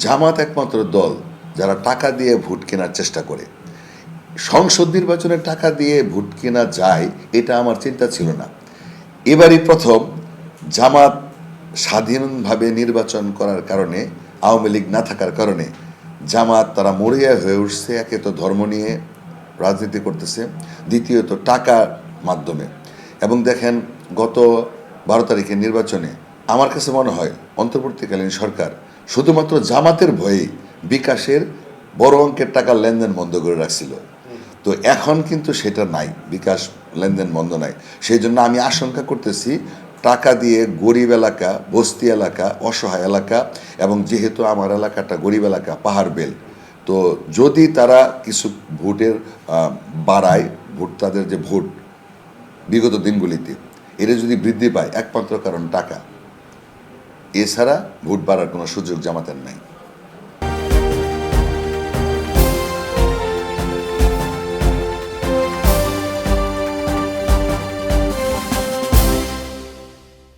জামাত একমাত্র দল যারা টাকা দিয়ে ভোট কেনার চেষ্টা করে। সংসদ নির্বাচনে টাকা দিয়ে ভোট কেনা যায় এটা আমার চিন্তা ছিল না। এবারই প্রথম জামাত স্বাধীনভাবে নির্বাচন করার কারণে, আওয়ামী লীগ না থাকার কারণে জামাত তারা মরিয়া হয়ে উঠছে। একে তো ধর্ম নিয়ে রাজনীতি করতেছে, দ্বিতীয়ত টাকার মাধ্যমে। এবং দেখেন গত 12 তারিখের নির্বাচনে আমার কাছে মনে হয় অন্তর্বর্তীকালীন সরকার শুধুমাত্র জামাতের ভয়েই বিকাশের বড় অঙ্কের টাকার লেনদেন বন্ধ করে রাখছিল। তো এখন কিন্তু সেটা নাই, বিকাশ লেনদেন বন্ধ নাই। সেই জন্য আমি আশঙ্কা করতেছি টাকা দিয়ে গরিব এলাকা, বস্তি এলাকা, অসহায় এলাকা, এবং যেহেতু আমার এলাকাটা গরিব এলাকা, পাহাড় বেল, তো যদি তারা কিছু ভোটের বাড়ায়, ভোট তাদের যে ভোট বিগত দিনগুলিতে এটা যদি বৃদ্ধি পায়, একমাত্র কারণ টাকা, এছাড়া ভোট বাড়ার কোনো সুযোগ জামাতের নাই।